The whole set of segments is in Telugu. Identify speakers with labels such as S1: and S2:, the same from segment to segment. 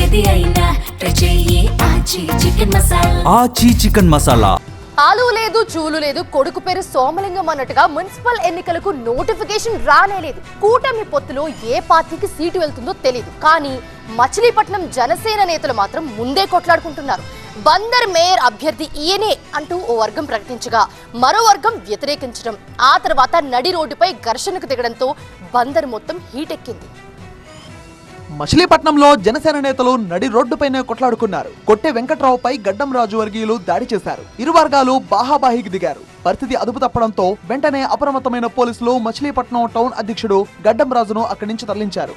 S1: ఏది అయినా ట్రై చెయ్యి ఆచి చికెన్ మసాలా.
S2: ఆచి చికెన్ మసాలా.
S3: ఆలు లేదు చూలు లేదు, కొడుకు పేరు సోమలింగం అన్నట్టుగా మున్సిపల్ ఎన్నికలకు నోటిఫికేషన్ రానేలేదు. కూటమి పొత్తులో ఏ పార్టీకి సీటు వెళ్తుందో తెలియదు. కానీ మచిలీపట్నం జనసేన నేతలు మాత్రం ముందే కొట్లాడుకుంటున్నారు. బందర్ మేయర్ అభ్యర్థి ఈయనే అంటూ ఓ వర్గం ప్రకటించగా మరో వర్గం వ్యతిరేకించడం, ఆ తర్వాత నడి రోడ్డుపై ఘర్షణకు దిగడంతో బందర్ మొత్తం హీటెక్కింది.
S4: మచిలీపట్నంలో జనసేన నేతలు నడి రోడ్డుపైనే కొట్లాడుకున్నారు. కొట్టె వెంకట్రావుపై గడ్డం రాజు వర్గీయులు దాడి చేశారు. ఇరు వర్గాలు బాహాబాహికి దిగారు. పరిస్థితి అదుపు తప్పడంతో వెంటనే అప్రమత్తమైన పోలీసులు మచిలీపట్నం టౌన్ అధ్యక్షుడు గడ్డం రాజును అక్కడి నుంచి తరలించారు.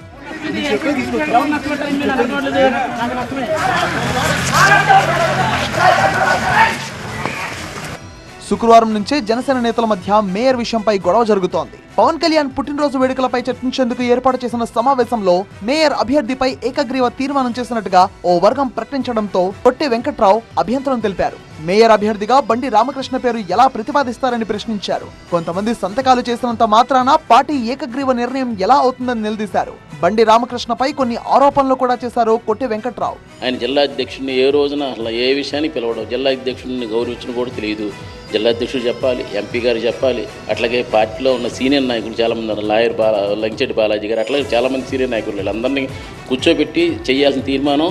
S4: శుక్రవారం నుంచే జనసేన నేతల మధ్య మేయర్ విషయంపై గొడవ జరుగుతోంది. పవన్ కళ్యాణ్ పుట్టినరోజు వేడుకలపై చర్చించేందుకు ఏర్పాటు చేసిన సమావేశంలో మేయర్ అభ్యర్థిపై ఏకగ్రీవ తీర్మానం చేసినట్టుగా ఓ వర్గం ప్రకటించడంతో కొట్టె వెంకట్రావు అభ్యంతరం తెలిపారు. మేయర్ అభ్యర్థిగా బండి రామకృష్ణ పేరు ఎలా ప్రతిపాదిస్తారని ప్రశ్నించారు. కొంతమంది సంతకాలు చేసినంత మాత్రాన పార్టీ ఏకగ్రీవ నిర్ణయం ఎలా అవుతుందని నిలదీశారు. బండి రామకృష్ణపై కొన్ని ఆరోపణలు కూడా చేశారు కొట్టె వెంకట్రావు.
S5: ఆయన జిల్లా అధ్యక్షుడిని ఏ రోజున అసలు ఏ విషయాన్ని పిలవడం, జిల్లా అధ్యక్షుడిని గౌరవించడం కూడా తెలియదు. జిల్లా అధ్యక్షుడు చెప్పాలి, ఎంపీ గారు చెప్పాలి, అట్లాగే పార్టీలో ఉన్న సీనియర్ నాయకులు చాలామంది ఉన్నారు. లాయర్ లంచెట్టి బాలాజీ గారు, అట్లాగే చాలామంది సీనియర్ నాయకులు వీళ్ళందరినీ కూర్చోబెట్టి చేయాల్సిన తీర్మానం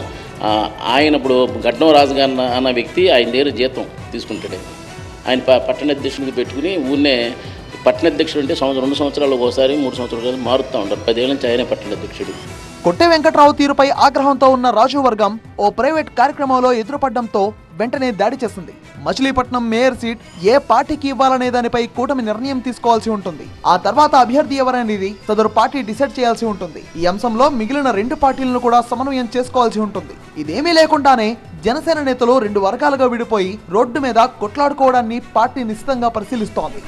S5: ఆయన ఇప్పుడు గడ్డం రాజు గారు అన్న వ్యక్తి ఆయన దగ్గర జీతం తీసుకుంటాడు. ఆయన పట్టణ అధ్యక్షుడికి పెట్టుకుని ఊరినే పట్టణ అధ్యక్షుడు అంటే 2 సంవత్సరాలకు ఒకసారి 3 సంవత్సరాలు మారుతూ ఉంటారు. 10 ఏళ్ళ నుంచి ఆయనే పట్టణ అధ్యక్షుడు.
S4: కొట్టె వెంకట్రావు తీరుపై ఆగ్రహంతో ఉన్న రాజు వర్గం ఓ ప్రైవేట్ కార్యక్రమంలో ఎదురుపడడంతో వెంటనే దాడి చేసింది. మచిలీపట్నం మేయర్ సీట్ ఏ పార్టీకి ఇవ్వాలనే దానిపై కూటమి నిర్ణయం తీసుకోవాల్సి ఉంటుంది. ఆ తర్వాత అభ్యర్థి ఎవరనేది సదరు పార్టీ డిసైడ్ చేయాల్సి ఉంటుంది. ఈ అంశంలో మిగిలిన 2 పార్టీలను కూడా సమన్వయం చేసుకోవాల్సి ఉంటుంది. ఇదేమీ లేకుండానే జనసేన నేతలు 2 వర్గాలుగా విడిపోయి రోడ్డు మీద కొట్లాడుకోవడాన్ని పార్టీ నిశ్చితంగా పరిశీలిస్తోంది.